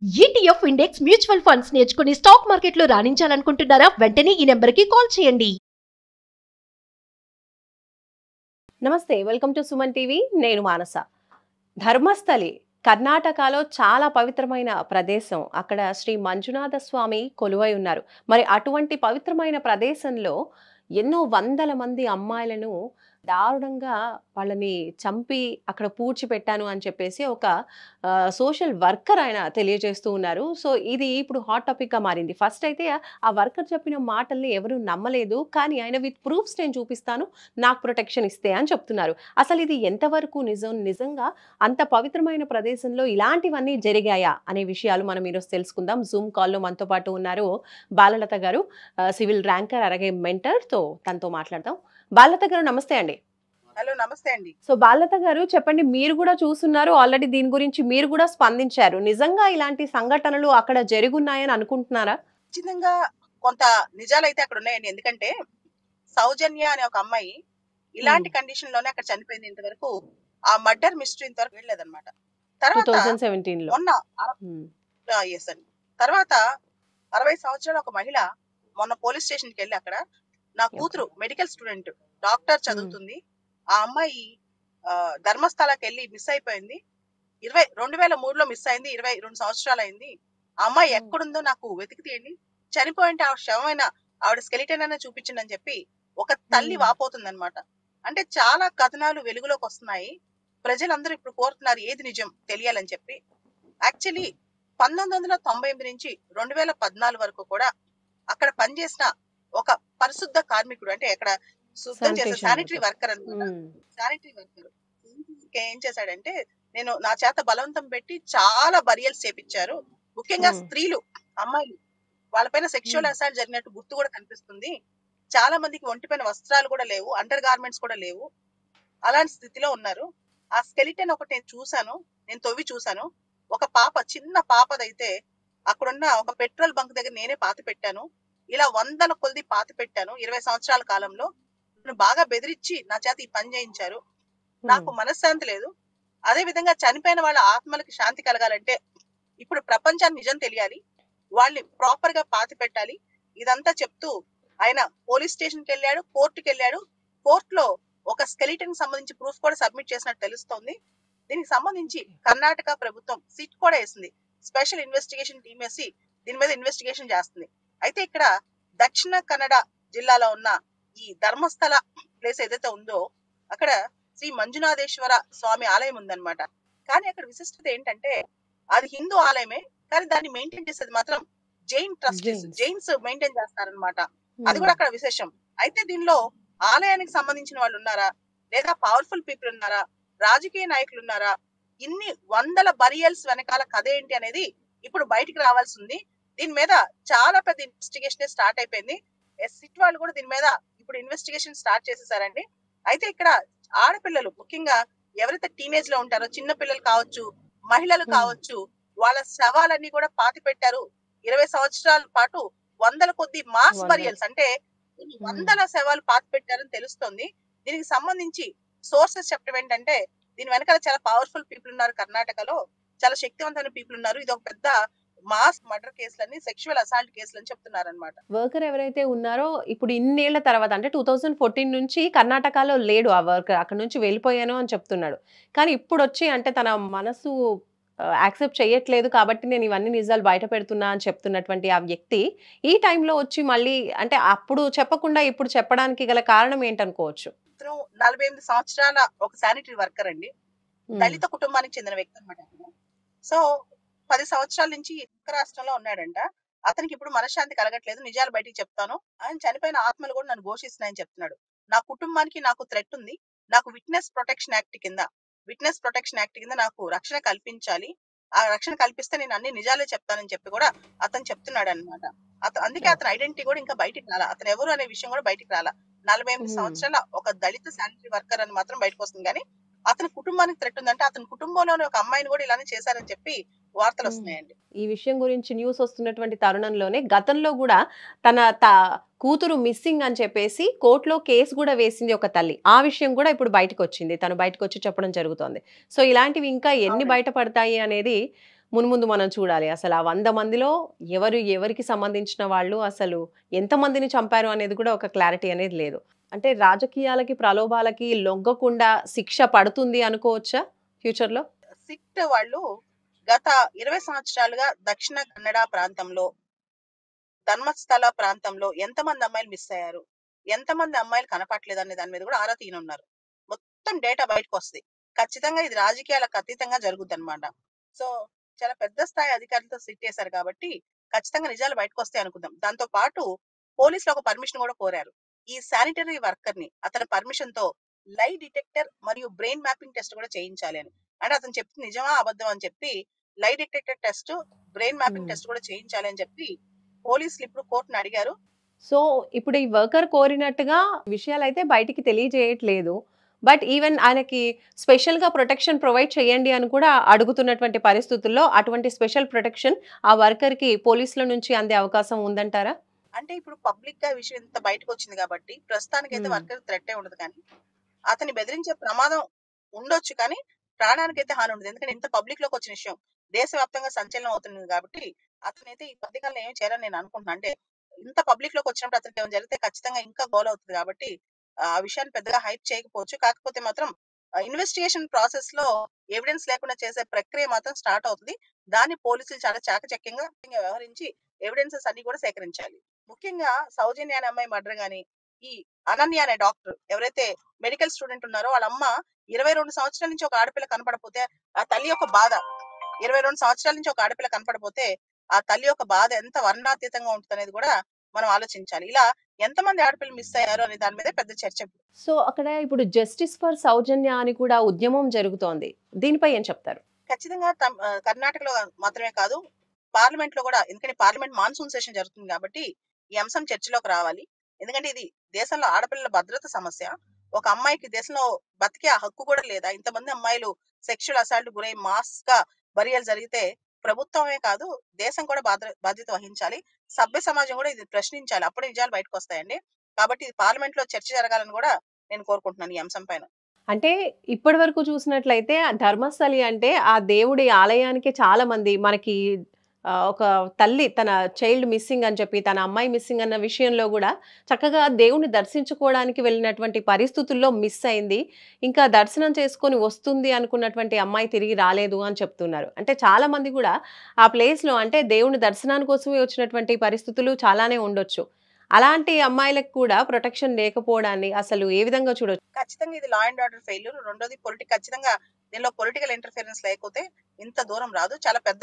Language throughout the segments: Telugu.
ETF ఇండెక్స్ మ్యూచువల్ ఫండ్స్ నేర్చుకుని స్టాక్ మార్కెట్లో రాణించాలనుకుంటున్నారా? వెంటనే ఈ నెంబర్కి కాల్ చేయండి. నమస్తే, వెల్కమ్ టు సుమన్ టీవీ. నేను మానస. ధర్మస్థలి కర్ణాటకలో చాలా పవిత్రమైన ప్రదేశం. అక్కడ శ్రీ మంజునాథ స్వామి కొలువై ఉన్నారు. మరి అటువంటి పవిత్రమైన ప్రదేశంలో ఎన్నో వందల మంది అమ్మాయిలను దారుణంగా వాళ్ళని చంపి అక్కడ పూడ్చిపెట్టాను అని చెప్పేసి ఒక సోషల్ వర్కర్ ఆయన తెలియజేస్తూ ఉన్నారు. సో ఇది ఇప్పుడు హాట్ టాపిక్గా మారింది. ఫస్ట్ అయితే ఆ వర్కర్ చెప్పిన మాటల్ని ఎవరు నమ్మలేదు, కానీ ఆయన విత్ ప్రూఫ్స్ నేను చూపిస్తాను, నాకు ప్రొటెక్షన్ ఇస్తే అని చెప్తున్నారు. అసలు ఇది ఎంతవరకు నిజంగా అంత పవిత్రమైన ప్రదేశంలో ఇలాంటివన్నీ జరిగాయా అనే విషయాలు మనం ఈరోజు తెలుసుకుందాం. జూమ్ కాల్లో మనతో పాటు ఉన్నారు బాలలత గారు, సివిల్ ర్యాంకర్ అలాగే మెంటర్తో తనతో మాట్లాడదాం. బాలలత గారు నమస్తే అండి. హలో, నమస్తే అండి. సో బాలలత గారు చెప్పండి, మీరు కూడా చూస్తున్నారు, ఆల్రెడీ దీని గురించి మీరు కూడా స్పందించారు. నిజంగా ఇలాంటి సంఘటనలు అక్కడ జరుగున్నాయని అనుకుంటున్నారా? ఖచ్చితంగా కొంత నిజాలైతే అక్కడ ఉన్నాయండి. ఎందుకంటే సౌజన్య అనే ఒక అమ్మాయి ఇలాంటి కండిషన్ లోనే అక్కడ చనిపోయింది. ఇంతవరకు ఆ మర్డర్ మిస్టరీ ఇంతవరకు వెళ్ళలేదన్నమాట. తర్వాత 2017లో మొన్న yes అండి. తర్వాత 60 సంవత్సరాల ఒక మహిళ మొన్న పోలీస్ స్టేషన్ కి వెళ్ళి అక్కడ నా కూతురు మెడికల్ స్టూడెంట్ డాక్టర్ చదువుతుంది, ఆ అమ్మాయి ధర్మస్థలకి వెళ్ళి మిస్ అయిపోయింది. 2003లో మిస్ అయింది. 22 సంవత్సరాలు అయింది. ఆ అమ్మాయి ఎక్కడుందో నాకు వెతికి తీయండి, చనిపోయింటే ఆ శవమైన ఆవిడ స్కెలిటన్ అనే చూపించండి అని చెప్పి ఒక తల్లి వాపోతుంది అనమాట. అంటే చాలా కథనాలు వెలుగులోకి వస్తున్నాయి. ప్రజలందరూ ఇప్పుడు కోరుతున్నారు ఏది నిజం తెలియాలని చెప్పి. యాక్చువల్లీ 1998 నుంచి 2014 వరకు కూడా అక్కడ పనిచేసిన ఒక పరిశుద్ధ కార్మికుడు, అంటే అక్కడ శుద్ధం చేసే శానిటరీ వర్కర్ అనమాట. శానిటరీ వర్కర్ ఏం చేశాడంటే, నేను నా చేత బలవంతం పెట్టి చాలా బరియల్స్ చేపించారు. ముఖ్యంగా స్త్రీలు, అమ్మాయిలు, వాళ్ళపైన సెక్షువల్ అసాల్ట్ జరిగినట్టు గుర్తు కూడా కనిపిస్తుంది. చాలా మందికి ఒంటిపైన వస్త్రాలు కూడా లేవు, అండర్ గార్మెంట్స్ కూడా లేవు. అలాంటి స్థితిలో ఉన్నారు. ఆ స్కెలిటన్ ఒకటి నేను చూసాను, నేను తవ్వి చూసాను. ఒక పాప, చిన్న పాపదైతే అక్కడున్న ఒక పెట్రోల్ బంక్ దగ్గర నేనే పాతి పెట్టాను. ఇలా వందల కొద్ది పాతి పెట్టాను 20 సంవత్సరాల కాలంలో. బాగా బెదిరించి నా చేత ఈ పని చేయించారు. నాకు మనశ్శాంతి లేదు. అదే విధంగా చనిపోయిన వాళ్ళ ఆత్మలకి శాంతి కలగాలంటే ఇప్పుడు ప్రపంచాన్ని నిజం తెలియాలి, వాళ్ళని ప్రాపర్ గా పాతి పెట్టాలి. ఇదంతా చెప్తూ ఆయన పోలీస్ స్టేషన్ కి వెళ్ళాడు, కోర్టుకి వెళ్ళాడు. కోర్టులో ఒక స్కెలిటన్ సంబంధించి ప్రూఫ్ కూడా సబ్మిట్ చేసినట్టు తెలుస్తోంది. దీనికి సంబంధించి కర్ణాటక ప్రభుత్వం సిట్ కూడా వేసింది, స్పెషల్ ఇన్వెస్టిగేషన్ టీమ్ వేసి దీని మీద ఇన్వెస్టిగేషన్ చేస్తుంది. అయితే ఇక్కడ దక్షిణ కన్నడ జిల్లాలో ఉన్న ఈ ధర్మస్థల ప్లేస్ ఏదైతే ఉందో అక్కడ శ్రీ మంజునాథేశ్వర స్వామి ఆలయం ఉందన్నమాట. కానీ అక్కడ విశిష్టత ఏంటంటే అది హిందూ ఆలయమే, కానీ దాన్ని మెయింటైన్ చేసేది మాత్రం జైన్ ట్రస్టీస్, జైన్స్ మెయింటైన్ చేస్తారనమాట. అది కూడా అక్కడ విశేషం. అయితే దీనిలో ఆలయానికి సంబంధించిన వాళ్ళు ఉన్నారా, లేదా పవర్ఫుల్ పీపుల్ ఉన్నారా, రాజకీయ నాయకులు ఉన్నారా, ఇన్ని వందల బరియల్స్ వెనకాల కథ ఏంటి అనేది ఇప్పుడు బయటికి రావాల్సి ఉంది. దీని మీద చాలా పెద్ద ఇన్వెస్టిగేషన్ స్టార్ట్ అయిపోయింది. సిట్ వాళ్ళు కూడా దీని మీద ఇప్పుడు ఇన్వెస్టిగేషన్ స్టార్ట్ చేసేసారండి. అయితే ఇక్కడ ఆడపిల్లలు, ముఖ్యంగా ఎవరైతే టీనేజ్ లో ఉంటారో, చిన్న పిల్లలు కావచ్చు, మహిళలు కావచ్చు, వాళ్ళ శవాలన్నీ కూడా పాతి పెట్టారు. 20 సంవత్సరాల పాటు వందల కొద్ది మాస్ బరియల్స్, అంటే వందల శవాలు పాతి పెట్టారని తెలుస్తోంది. దీనికి సంబంధించి సోర్సెస్ చెప్పడం ఏంటంటే, దీని వెనకాల చాలా పవర్ఫుల్ పీపుల్ ఉన్నారు, కర్ణాటకలో చాలా శక్తివంతమైన పీపుల్ ఉన్నారు. ఇది ఒక పెద్ద మాస్ మర్డర్ కేసులని, సెక్షువల్ అసాల్ట్ కేసులని చెప్తున్నారన్నమాట. వర్కర్ ఎవరైతే ఉన్నారో ఇప్పుడు ఇన్నేళ్ల తర్వాత, అంటే 2014 నుంచి కర్ణాటకలో లేడు ఆ వర్కర్, అక్కడ నుంచి వెళ్ళిపోయాను అని చెప్తున్నాడు. కానీ ఇప్పుడు వచ్చి, అంటే తన మనసు యాక్సెప్ట్ చేయట్లేదు కాబట్టి నేను ఇవన్నీ నిజాలు బయట పెడుతున్నా అని చెప్తున్నటువంటి ఆ వ్యక్తి ఈ టైంలో వచ్చి మళ్ళీ, అంటే అప్పుడు చెప్పకుండా ఇప్పుడు చెప్పడానికి గల కారణం ఏంటనుకోవచ్చు? 48 సంవత్సరాల ఒక శానిటరీ వర్కర్ అండి, దళిత కుటుంబానికి చెందిన వ్యక్తి అనమాట. సో 10 సంవత్సరాల నుంచి ఇతర రాష్ట్రంలో ఉన్నాడంట. అతనికి ఇప్పుడు మనశ్శాంతి కలగట్లేదు, నిజాలు బయటికి చెప్తాను, ఆయన చనిపోయిన ఆత్మలు కూడా నన్ను ఘోషిస్తున్నాయని చెప్తున్నాడు. నా కుటుంబానికి నాకు థ్రెట్ ఉంది, నాకు విట్నెస్ ప్రొటెక్షన్ యాక్ట్ కింద నాకు రక్షణ కల్పించాలి, ఆ రక్షణ కల్పిస్తే నేను అన్ని నిజాలే చెప్తానని చెప్పి కూడా అతను చెప్తున్నాడు అనమాట. అందుకే అతని ఐడెంటిటీ కూడా ఇంకా బయటికి రాలా, అతను ఎవరు అనే విషయం కూడా బయటికి రాలా. 48 సంవత్సరాల ఒక దళిత శానిటరీ వర్కర్ అని మాత్రం బయటకు వస్తుంది. కానీ అతని కుటుంబానికి థ్రెట్ ఉందంటే అతని కుటుంబంలోనే ఒక అమ్మాయిని కూడా ఇలానే చేశారని చెప్పి వార్తలు వస్తున్నాయండి. ఈ విషయం గురించి న్యూస్ వస్తున్నటువంటి తరుణంలోనే గతంలో కూడా తన కూతురు మిస్సింగ్ అని చెప్పేసి కోర్టులో కేసు కూడా వేసింది ఒక తల్లి. ఆ విషయం కూడా ఇప్పుడు బయటకు వచ్చింది, తను బయటకు వచ్చి చెప్పడం జరుగుతోంది. సో ఇలాంటివి ఇంకా ఎన్ని బయటపడతాయి అనేది మున్ముందు మనం చూడాలి. అసలు ఆ 100 మందిలో ఎవరికి సంబంధించిన వాళ్ళు అసలు ఎంతమందిని చంపారు అనేది కూడా ఒక క్లారిటీ అనేది లేదు. అంటే రాజకీయాలకి, ప్రలోభాలకి లొంగకుండా శిక్ష పడుతుంది అనుకోవచ్చా ఫ్యూచర్‌లో? సిట్ వాళ్ళు గత 20 సంవత్సరాలుగా దక్షిణ కన్నడ ప్రాంతంలో, ధర్మస్థల ప్రాంతంలో ఎంతమంది అమ్మాయిలు మిస్ అయ్యారు, ఎంతమంది అమ్మాయిలు కనపట్లేదు అనే దాని మీద కూడా ఆరా తీయనున్నారు. మొత్తం డేటా బయటకు వస్తుంది. ఖచ్చితంగా ఇది రాజకీయాలకు అతీతంగా జరుగుద్ది అనమాట. సో చాలా పెద్ద స్థాయి అధికారులతో సిట్ చేశారు కాబట్టి ఖచ్చితంగా నిజాలు బయటకు వస్తాయి అనుకుందాం. దాంతో పాటు పోలీసులు ఒక పర్మిషన్ కూడా కోరారు. ఈ శానిటరీ వర్కర్ ని అతని పర్మిషన్ తో లై డిటెక్టర్ మరియు బ్రెయిన్ మ్యాపింగ్ టెస్ట్ కూడా చేయించాలి అని. అంటే అతను చెప్తుంది నిజమా అబద్ధం అని చెప్పి lie detector test, brain mapping హ్మ్. టెస్ట్ కూడా చేయించాలి అని చెప్పి పోలీసులు ఇప్పుడు కోర్టును అడిగారు. సో ఇప్పుడు ఈ వర్కర్ కోరినట్టుగా విషయాలైతే బయటికి తెలియజేయట్లేదు. బట్ ఈవెన్ ఆయనకి స్పెషల్‌గా ప్రొటెక్షన్ ప్రొవైడ్ చేయండి అని కూడా అడుగుతున్నటువంటి పరిస్థితుల్లో అటువంటి స్పెషల్ ప్రొటెక్షన్ ఆ వర్కర్‌కి పోలీసుల నుంచి అందే అవకాశం ఉందంటారా? అంటే ఇప్పుడు పబ్లిక్ గా ఈ విషయం ఇంత బయటకు వచ్చింది కాబట్టి ప్రస్తుతానికైతే హ్మ్. వర్కర్ థ్రెట్ ఉండదు, కానీ అతన్ని బెదిరించే ప్రమాదం ఉండొచ్చు, కానీ ప్రాణానికైతే హాని ఉండదు. ఎందుకంటే ఇంత పబ్లిక్ లోకి వచ్చిన విషయం దేశవ్యాప్తంగా సంచలనం అవుతుంది కాబట్టి అతనైతే ఈ మధ్యకాలంలో ఏం చేయాలని నేను అనుకుంటున్నాను. అంటే ఇంత పబ్లిక్ లోకి వచ్చినప్పుడు అతనికి ఏమైనా జరిగితే ఖచ్చితంగా ఇంకా గోల్ అవుతుంది కాబట్టి ఆ విషయాన్ని పెద్దగా హైప్ చేయకపోవచ్చు. కాకపోతే మాత్రం ఇన్వెస్టిగేషన్ ప్రాసెస్ లో ఎవిడెన్స్ లేకుండా చేసే ప్రక్రియ మాత్రం స్టార్ట్ అవుతుంది. దాన్ని పోలీసులు చాలా చాకచక్యంగా వ్యవహరించి ఎవిడెన్సెస్ అన్ని కూడా సేకరించాలి. ముఖ్యంగా సౌజన్య అనే అమ్మాయి మర్డర్ గాని, ఈ అనన్య అనే డాక్టర్ ఎవరైతే మెడికల్ స్టూడెంట్ ఉన్నారో వాళ్ళ అమ్మ 22 సంవత్సరాల నుంచి ఒక ఆడపిల్ల కనపడపోతే ఆ తల్లి యొక్క బాధ, 22 సంవత్సరాల నుంచి ఒక ఆడపిల్ల కనపడపోతే ఆ తల్లి యొక్క బాధ ఎంత వర్ణాతీతంగా ఉంటుంది అనేది కూడా మనం ఆలోచించాలి. ఇలా ఎంతమంది ఆడపిల్లలు మిస్ అయ్యారు అనే దాని మీద పెద్ద చర్చ. సో అక్కడ ఇప్పుడు జస్టిస్ ఫర్ సౌజన్య అని కూడా ఉద్యమం జరుగుతోంది. దీనిపై ఏం చెప్తారు? ఖచ్చితంగా కర్ణాటకలో మాత్రమే కాదు, పార్లమెంట్ లో కూడా. ఎందుకంటే పార్లమెంట్ మాన్సూన్ సెషన్ జరుగుతుంది కాబట్టి ఈ అంశం చర్చలోకి రావాలి. ఎందుకంటే ఇది దేశంలో ఆడపిల్లల భద్రత సమస్య. ఒక అమ్మాయికి దేశంలో బతికే ఆ హక్కు కూడా లేదా? ఇంతమంది అమ్మాయిలు సెక్షువల్ అసాల్ట్ గురై మాస్ గా బరియలు జరిగితే ప్రభుత్వమే కాదు దేశం కూడా బాధ్యత వహించాలి. సభ్య సమాజం కూడా ఇది ప్రశ్నించాలి. అప్పుడే నిజాలు బయటకు వస్తాయండి. కాబట్టి ఇది పార్లమెంట్ లో చర్చ జరగాలని కూడా నేను కోరుకుంటున్నాను ఈ అంశం పైన. అంటే ఇప్పటివరకు చూసినట్లయితే ఆ ధర్మస్థలి అంటే ఆ దేవుడి ఆలయానికి చాలా మంది మనకి ఒక తల్లి తన చైల్డ్ మిస్సింగ్ అని చెప్పి తన అమ్మాయి మిస్సింగ్ అన్న విషయంలో కూడా చక్కగా దేవుణ్ణి దర్శించుకోవడానికి వెళ్ళినటువంటి పరిస్థితుల్లో మిస్ అయింది. ఇంకా దర్శనం చేసుకొని వస్తుంది అనుకున్నటువంటి అమ్మాయి తిరిగి రాలేదు అని చెప్తున్నారు. అంటే చాలా మంది కూడా ఆ ప్లేస్‌లో అంటే దేవుని దర్శనాని కోసమే వచ్చినటువంటి పరిస్థితులు చాలానే ఉండొచ్చు. అలాంటి అమ్మాయిలకు కూడా ప్రొటెక్షన్ లేకపోవడాన్ని అసలు ఏ విధంగా చూడొచ్చు? ఖచ్చితంగా ఇది లా అండ్ ఆర్డర్ ఫెయిల్యూర్. రెండోది ఖచ్చితంగా దీనిలో పొలిటికల్ ఇంటర్ఫిరెన్స్ లేకపోతే ఇంత దూరం రాదు. చాలా పెద్ద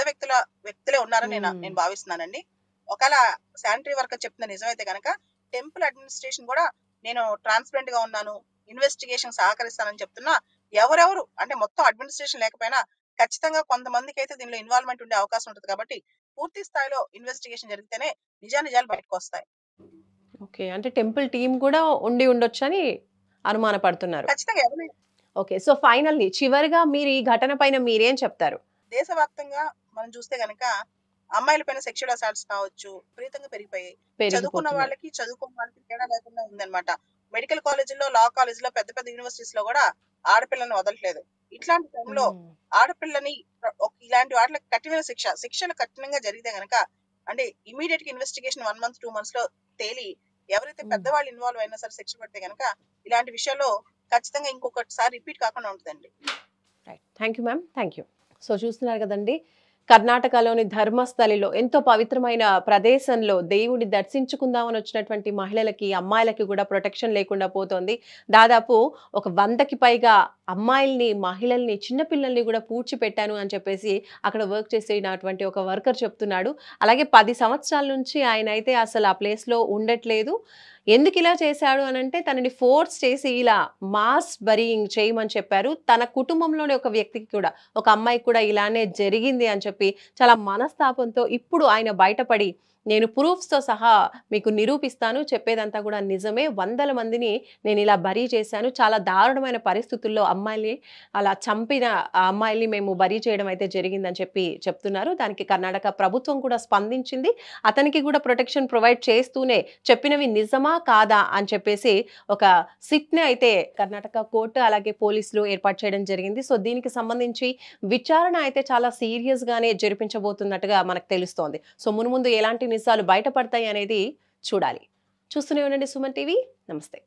వ్యక్తులే ఉన్నారని నేను హ్మ్. నేను భావిస్తున్నానండి. ఒకవేళ శానిటరీ వర్కర్ చెప్తున్న నిజమైతే కనుక టెంపుల్ అడ్మినిస్ట్రేషన్ కూడా నేను ట్రాన్స్పరెంట్ గా ఉన్నాను, ఇన్వెస్టిగేషన్ సహకరిస్తానని చెప్తున్నా. ఎవరెవరు అంటే మొత్తం అడ్మినిస్ట్రేషన్ లేకపోయినా ఖచ్చితంగా కొంతమందికి అయితే దీనిలో ఇన్వాల్వ్మెంట్ ఉండే అవకాశం ఉంటుంది కాబట్టి పూర్తి స్థాయిలో ఇన్వెస్టిగేషన్ జరిగితేనే నిజాలు బయటకు వస్తాయి. ఓకే. అంటే టెంపుల్ టీమ్ కూడా ఉండి ఉండొచ్చని అనుమానపడుతున్నారు. ఖచ్చితంగా ఎవరైనా ఓకే. సో ఫైనల్లీ చివరగా మీరు ఈ ఘటన పైన మీరేం చెప్తారు? దేశవ్యాప్తంగా మనం చూస్తే గనక అమ్మాయిల పైన సెక్షువల్ అసాల్ట్స్ కావచ్చు విపరీతంగా పెరిగిపోయాయి. చదువుకున్న పెరిగిపోతున్నాయి. వాళ్ళకి చదువుకున్న వాళ్ళకి తేడా లేకుండా ఉందన్నమాట. మెడికల్ కాలేజీల్లో, లా కాలేజీలో, పెద్ద పెద్ద యూనివర్సిటీస్ లో కూడా ఆడపిల్లని వదలట్లేదు. ఇట్లాంటి టైంలో హ్మ్. ఆడపిల్లని ఇలాంటి వాటికి కఠినమైన శిక్షలు కఠినంగా జరిగితే గనక అంటే ఇమీడియట్ గా ఇన్వెస్టిగేషన్ 1 మంత్ 2 మంత్స్ లో తేలి ఎవరైతే హ్మ్. పెద్దవాళ్ళు ఇన్వాల్వ్ అయినా సరే శిక్ష పడితే గనక ఇలాంటి విషయాల్లో ఖచ్చితంగా ఇంకొకటిసారి రిపీట్ కాకుండా ఉంటుందండి. Right. Thank you ma'am. Thank you. So చూస్తున్నారు కదండి, కర్ణాటకలోని ధర్మస్థలిలో ఎంతో పవిత్రమైన ప్రదేశంలో దేవుడిని దర్శించుకుందామని వచ్చినటువంటి మహిళలకి, అమ్మాయిలకి కూడా ప్రొటెక్షన్ లేకుండా పోతోంది. దాదాపు ఒక 100కి పైగా అమ్మాయిల్ని, మహిళల్ని, చిన్నపిల్లల్ని కూడా పూడ్చిపెట్టాను అని చెప్పేసి అక్కడ వర్క్ చేసేటటువంటి ఒక వర్కర్ చెప్తున్నాడు. అలాగే 10 సంవత్సరాల నుంచి ఆయన అయితే అసలు ఆ ప్లేస్‌లో ఉండట్లేదు. ఎందుకు ఇలా చేశాడు అనంటే తనని ఫోర్స్ చేసి ఇలా మాస్ బరీయింగ్ చేయమని చెప్పారు. తన కుటుంబంలోని ఒక వ్యక్తికి కూడా, ఒక అమ్మాయికి కూడా ఇలానే జరిగింది అని చెప్పి చాలా మనస్తాపంతో ఇప్పుడు ఆయన బయటపడి నేను ప్రూఫ్స్‌తో సహా మీకు నిరూపిస్తాను. చెప్పేదంతా కూడా నిజమే. వందల మందిని నేను ఇలా బరీ చేశాను. చాలా దారుణమైన పరిస్థితుల్లో అమ్మాయిల్ని అలా చంపిన ఆ అమ్మాయిల్ని మేము బరీ చేయడం అయితే జరిగిందని చెప్పి చెప్తున్నారు. దానికి కర్ణాటక ప్రభుత్వం కూడా స్పందించింది. అతనికి కూడా ప్రొటెక్షన్ ప్రొవైడ్ చేస్తూనే చెప్పినవి నిజమా కాదా అని చెప్పేసి ఒక సిట్ని అయితే కర్ణాటక కోర్టు అలాగే పోలీసులు ఏర్పాటు చేయడం జరిగింది. సో దీనికి సంబంధించి విచారణ అయితే చాలా సీరియస్ గానే జరిపించబోతున్నట్టుగా మనకు తెలుస్తోంది. సో మున్ముందు ఎలాంటి నిజాలు బయటపడతాయి అనేది చూడాలి. చూస్తూనే ఉండండి సుమన్ టీవీ. నమస్తే.